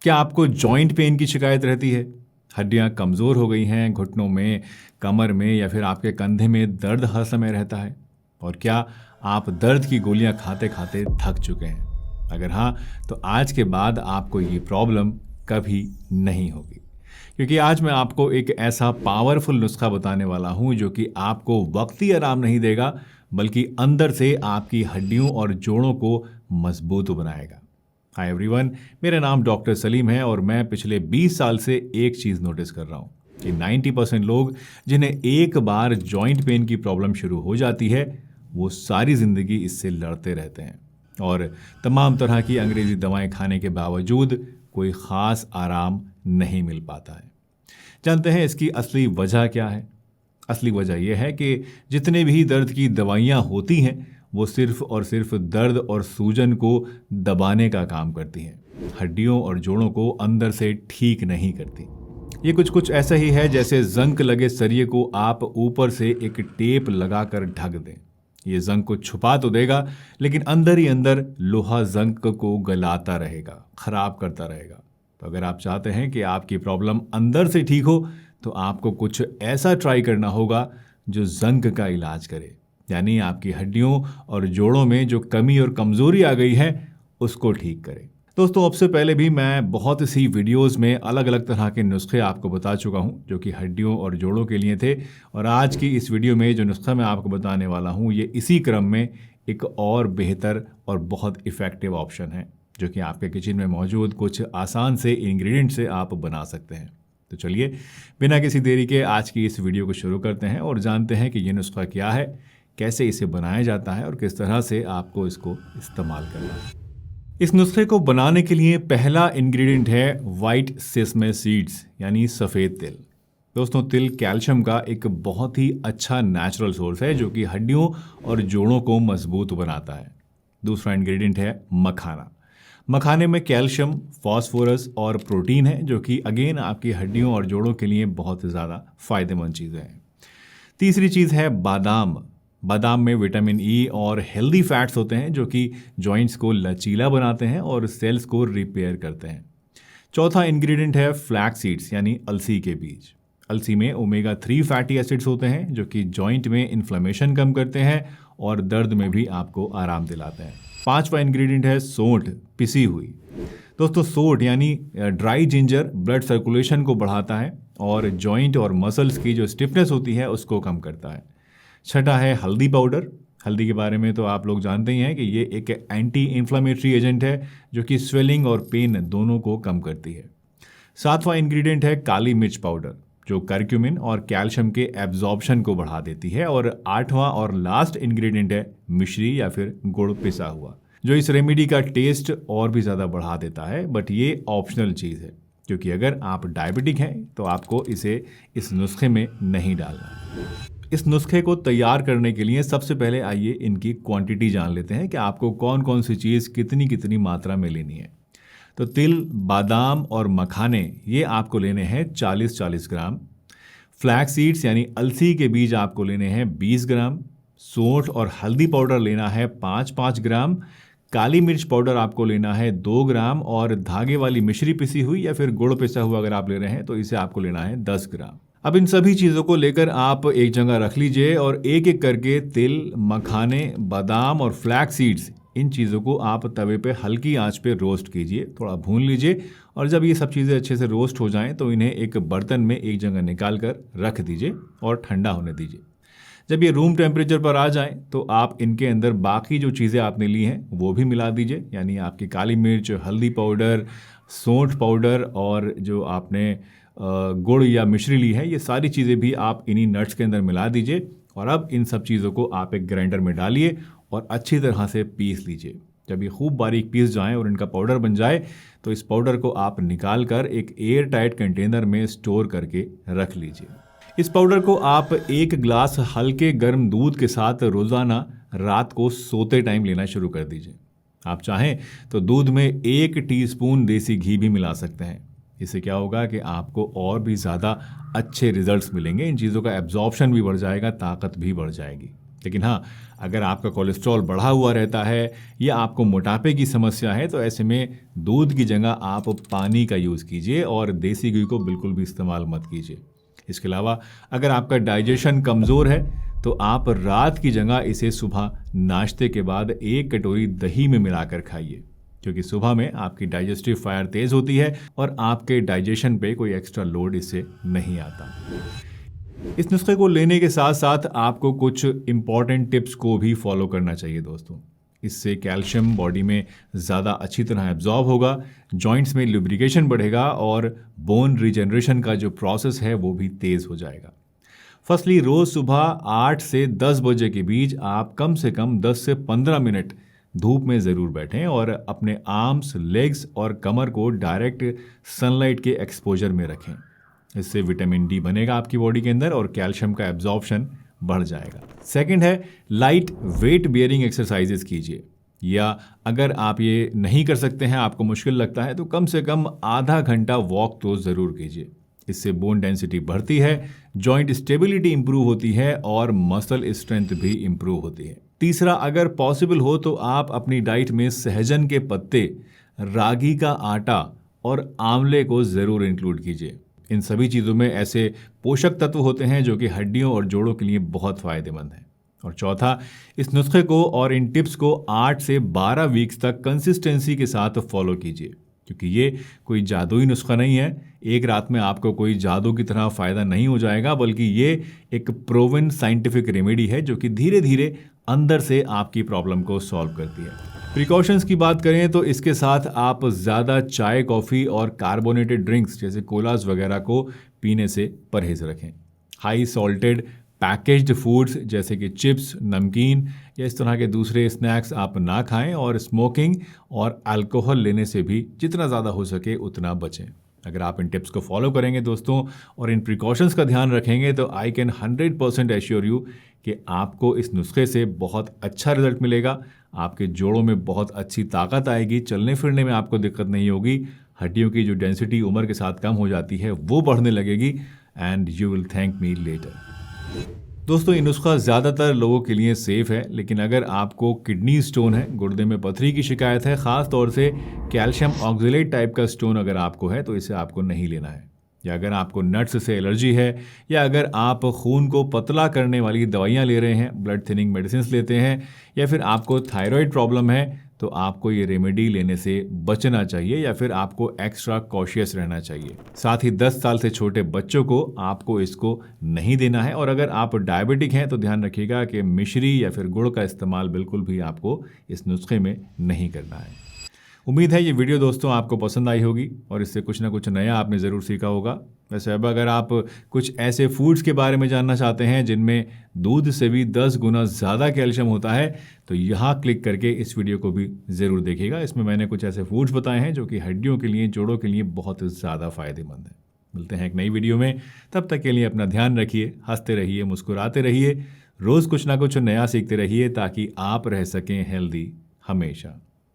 क्या आपको joint pain की शिकायत रहती है? हड्डियां कमज़ोर हो गई हैं, घुटनों में, कमर में या फिर आपके कंधे में दर्द हर समय रहता है? और क्या आप दर्द की गोलियां खाते खाते थक चुके हैं? अगर हाँ, तो आज के बाद आपको ये प्रॉब्लम कभी नहीं होगी, क्योंकि आज मैं आपको एक ऐसा पावरफुल नुस्खा बताने वाला हूं जो कि आपको वक्ती आराम नहीं देगा, बल्कि अंदर से आपकी हड्डियों और जोड़ों को मजबूत बनाएगा। हाय एवरीवन, मेरा नाम डॉक्टर सलीम है और मैं पिछले 20 साल से एक चीज़ नोटिस कर रहा हूँ कि 90% लोग जिन्हें एक बार जॉइंट पेन की प्रॉब्लम शुरू हो जाती है, वो सारी ज़िंदगी इससे लड़ते रहते हैं और तमाम तरह की अंग्रेज़ी दवाएं खाने के बावजूद कोई ख़ास आराम नहीं मिल पाता है। जानते हैं इसकी असली वजह क्या है? असली वजह यह है कि जितने भी दर्द की दवाइयाँ होती हैं, वो सिर्फ और सिर्फ दर्द और सूजन को दबाने का काम करती हैं, हड्डियों और जोड़ों को अंदर से ठीक नहीं करती। ये कुछ कुछ ऐसा ही है जैसे जंग लगे सरिये को आप ऊपर से एक टेप लगाकर ढक दें। ये जंग को छुपा तो देगा, लेकिन अंदर ही अंदर लोहा जंग को गलाता रहेगा, खराब करता रहेगा। तो अगर आप चाहते हैं कि आपकी प्रॉब्लम अंदर से ठीक हो, तो आपको कुछ ऐसा ट्राई करना होगा जो जंग का इलाज करे, यानी आपकी हड्डियों और जोड़ों में जो कमी और कमज़ोरी आ गई है उसको ठीक करे। दोस्तों, अब से पहले भी मैं बहुत सी वीडियोस में अलग अलग तरह के नुस्खे आपको बता चुका हूं जो कि हड्डियों और जोड़ों के लिए थे, और आज की इस वीडियो में जो नुस्खा मैं आपको बताने वाला हूं ये इसी क्रम में एक और बेहतर और बहुत इफ़ेक्टिव ऑप्शन है जो कि आपके किचन में मौजूद कुछ आसान से इंग्रेडिएंट से आप बना सकते हैं। तो चलिए, बिना किसी देरी के आज की इस वीडियो को शुरू करते हैं और जानते हैं कि ये नुस्खा क्या है, कैसे इसे बनाया जाता है और किस तरह से आपको इसको इस्तेमाल करना है। इस नुस्खे को बनाने के लिए पहला इंग्रेडिएंट है वाइट सेसमे सीड्स, यानी सफ़ेद तिल। दोस्तों, तिल कैल्शियम का एक बहुत ही अच्छा नेचुरल सोर्स है जो कि हड्डियों और जोड़ों को मजबूत बनाता है। दूसरा इंग्रेडिएंट है मखाना। मखाने में कैल्शियम, फास्फोरस और प्रोटीन है जो कि अगेन आपकी हड्डियों और जोड़ों के लिए बहुत ज़्यादा फायदेमंद चीज़ें हैं। तीसरी चीज़ है बादाम। बादाम में विटामिन ई और हेल्दी फैट्स होते हैं जो कि जॉइंट्स को लचीला बनाते हैं और सेल्स को रिपेयर करते हैं। चौथा इंग्रेडिएंट है फ्लैक्स सीड्स, यानी अलसी के बीज। अलसी में ओमेगा 3 फैटी एसिड्स होते हैं जो कि जॉइंट में इन्फ्लेमेशन कम करते हैं और दर्द में भी आपको आराम दिलाते हैं। पांचवा इंग्रेडिएंट है सोंठ, पिसी हुई। दोस्तों, सोंठ यानी ड्राई जिंजर ब्लड सर्कुलेशन को बढ़ाता है और जॉइंट और मसल्स की जो स्टिफनेस होती है उसको कम करता है। छठा है हल्दी पाउडर। हल्दी के बारे में तो आप लोग जानते ही हैं कि ये एक एंटी इन्फ्लेमेटरी एजेंट है जो कि स्वेलिंग और पेन दोनों को कम करती है। सातवां इंग्रेडिएंट है काली मिर्च पाउडर जो करक्यूमिन और कैल्शियम के एब्जॉर्प्शन को बढ़ा देती है। और आठवां और लास्ट इंग्रेडिएंट है मिश्री या फिर गुड़ पिसा हुआ, जो इस रेमेडी का टेस्ट और भी ज़्यादा बढ़ा देता है। बट ये ऑप्शनल चीज़ है क्योंकि अगर आप डायबिटिक हैं तो आपको इसे इस नुस्खे में नहीं डालना। इस नुस्खे को तैयार करने के लिए सबसे पहले आइए इनकी क्वांटिटी जान लेते हैं कि आपको कौन कौन सी चीज़ कितनी कितनी मात्रा में लेनी है। तो तिल, बादाम और मखाने ये आपको लेने हैं 40-40 ग्राम। फ्लैक्स सीड्स यानी अलसी के बीज आपको लेने हैं 20 ग्राम। सौंठ और हल्दी पाउडर लेना है 5-5 ग्राम। काली मिर्च पाउडर आपको लेना है 2 ग्राम और धागे वाली मिश्री पिसी हुई या फिर गुड़ पिसा हुआ अगर आप ले रहे हैं तो इसे आपको लेना है 10 ग्राम। अब इन सभी चीज़ों को लेकर आप एक जगह रख लीजिए और एक एक करके तिल, मखाने, बादाम और फ्लैक्स सीड्स इन चीज़ों को आप तवे पे हल्की आंच पे रोस्ट कीजिए, थोड़ा भून लीजिए। और जब ये सब चीज़ें अच्छे से रोस्ट हो जाएं तो इन्हें एक बर्तन में एक जगह निकाल कर रख दीजिए और ठंडा होने दीजिए। जब ये रूम टेम्परेचर पर आ जाएं तो आप इनके अंदर बाकी जो चीज़ें आपने ली हैं वो भी मिला दीजिए, यानी आपकी काली मिर्च, हल्दी पाउडर, सौंठ पाउडर और जो आपने गुड़ या मिश्री ली है, ये सारी चीज़ें भी आप इन्हीं नट्स के अंदर मिला दीजिए। और अब इन सब चीज़ों को आप एक ग्राइंडर में डालिए और अच्छी तरह से पीस लीजिए। जब ये खूब बारीक पीस जाएं और इनका पाउडर बन जाए तो इस पाउडर को आप निकाल कर एक एयर टाइट कंटेनर में स्टोर करके रख लीजिए। इस पाउडर को आप 1 गिलास हल्के गर्म दूध के साथ रोज़ाना रात को सोते टाइम लेना शुरू कर दीजिए। आप चाहें तो दूध में 1 टीस्पून देसी घी भी मिला सकते हैं। इससे क्या होगा कि आपको और भी ज़्यादा अच्छे रिजल्ट्स मिलेंगे। इन चीज़ों का एब्जॉर्प्शन भी बढ़ जाएगा, ताकत भी बढ़ जाएगी। लेकिन हाँ, अगर आपका कोलेस्ट्रॉल बढ़ा हुआ रहता है या आपको मोटापे की समस्या है तो ऐसे में दूध की जगह आप पानी का यूज़ कीजिए और देसी घी को बिल्कुल भी इस्तेमाल मत कीजिए। इसके अलावा अगर आपका डाइजेशन कमज़ोर है तो आप रात की जगह इसे सुबह नाश्ते के बाद 1 कटोरी दही में मिलाकर खाइए, क्योंकि सुबह में आपकी डाइजेस्टिव फायर तेज़ होती है और आपके डाइजेशन पे कोई एक्स्ट्रा लोड इससे नहीं आता। इस नुस्खे को लेने के साथ साथ आपको कुछ इंपॉर्टेंट टिप्स को भी फॉलो करना चाहिए दोस्तों। इससे कैल्शियम बॉडी में ज़्यादा अच्छी तरह एब्जॉर्ब होगा, जॉइंट्स में लुब्रिकेशन बढ़ेगा और बोन रिजेनरेशन का जो प्रोसेस है वो भी तेज़ हो जाएगा। फर्स्टली, रोज़ सुबह 8 से 10 बजे के बीच आप कम से कम 10 से 15 मिनट धूप में ज़रूर बैठें और अपने आर्म्स, लेग्स और कमर को डायरेक्ट सनलाइट के एक्सपोजर में रखें। इससे विटामिन डी बनेगा आपकी बॉडी के अंदर और कैल्शियम का एब्जॉर्प्शन बढ़ जाएगा। सेकंड है, लाइट वेट बियरिंग एक्सरसाइजेस कीजिए, या अगर आप ये नहीं कर सकते हैं, आपको मुश्किल लगता है, तो कम से कम आधा घंटा वॉक तो ज़रूर कीजिए। इससे बोन डेंसिटी बढ़ती है, जॉइंट स्टेबिलिटी इंप्रूव होती है और मसल स्ट्रेंथ भी इंप्रूव होती है। तीसरा, अगर पॉसिबल हो तो आप अपनी डाइट में सहजन के पत्ते, रागी का आटा और आंवले को ज़रूर इंक्लूड कीजिए। इन सभी चीज़ों में ऐसे पोषक तत्व होते हैं जो कि हड्डियों और जोड़ों के लिए बहुत फ़ायदेमंद हैं। और चौथा, इस नुस्खे को और इन टिप्स को 8 से 12 वीक्स तक कंसिस्टेंसी के साथ फॉलो कीजिए, क्योंकि ये कोई जादुई नुस्खा नहीं है। एक रात में आपको कोई जादू की तरह फ़ायदा नहीं हो जाएगा, बल्कि ये एक प्रूवन साइंटिफिक रेमेडी है जो कि धीरे धीरे अंदर से आपकी प्रॉब्लम को सॉल्व करती है। प्रिकॉशंस की बात करें तो इसके साथ आप ज़्यादा चाय, कॉफ़ी और कार्बोनेटेड ड्रिंक्स जैसे कोलास वगैरह को पीने से परहेज रखें। हाई सॉल्टेड पैकेज्ड फूड्स जैसे कि चिप्स, नमकीन या इस तरह के दूसरे स्नैक्स आप ना खाएं और स्मोकिंग और अल्कोहल लेने से भी जितना ज़्यादा हो सके उतना बचें। अगर आप इन टिप्स को फॉलो करेंगे दोस्तों और इन प्रिकॉशंस का ध्यान रखेंगे तो आई कैन 100% एश्योर यू कि आपको इस नुस्खे से बहुत अच्छा रिजल्ट मिलेगा। आपके जोड़ों में बहुत अच्छी ताकत आएगी, चलने फिरने में आपको दिक्कत नहीं होगी, हड्डियों की जो डेंसिटी उम्र के साथ कम हो जाती है वो बढ़ने लगेगी and you will thank me later. दोस्तों, ये नुस्खा ज़्यादातर लोगों के लिए सेफ़ है, लेकिन अगर आपको किडनी स्टोन है, गुर्दे में पथरी की शिकायत है, ख़ास तौर से कैल्शियम ऑक्जेलेट टाइप का स्टोन अगर आपको है तो इसे आपको नहीं लेना है। या अगर आपको नट्स से एलर्जी है, या अगर आप खून को पतला करने वाली दवाइयाँ ले रहे हैं, ब्लड थिनिंग मेडिसिन लेते हैं, या फिर आपको थायराइड प्रॉब्लम है, तो आपको ये रेमेडी लेने से बचना चाहिए या फिर आपको एक्स्ट्रा कॉशियस रहना चाहिए। साथ ही 10 साल से छोटे बच्चों को आपको इसको नहीं देना है। और अगर आप डायबिटिक हैं तो ध्यान रखिएगा कि मिश्री या फिर गुड़ का इस्तेमाल बिल्कुल भी आपको इस नुस्खे में नहीं करना है। उम्मीद है ये वीडियो दोस्तों आपको पसंद आई होगी और इससे कुछ ना कुछ नया आपने ज़रूर सीखा होगा। वैसे अब अगर आप कुछ ऐसे फूड्स के बारे में जानना चाहते हैं जिनमें दूध से भी 10 गुना ज़्यादा कैल्शियम होता है तो यहाँ क्लिक करके इस वीडियो को भी ज़रूर देखिएगा। इसमें मैंने कुछ ऐसे फूड्स बताए हैं जो कि हड्डियों के लिए, जोड़ों के लिए बहुत ज़्यादा फ़ायदेमंद है। मिलते हैं एक नई वीडियो में, तब तक के लिए अपना ध्यान रखिए, हंसते रहिए, मुस्कुराते रहिए, रोज़ कुछ ना कुछ नया सीखते रहिए ताकि आप रह सकें हेल्दी हमेशा।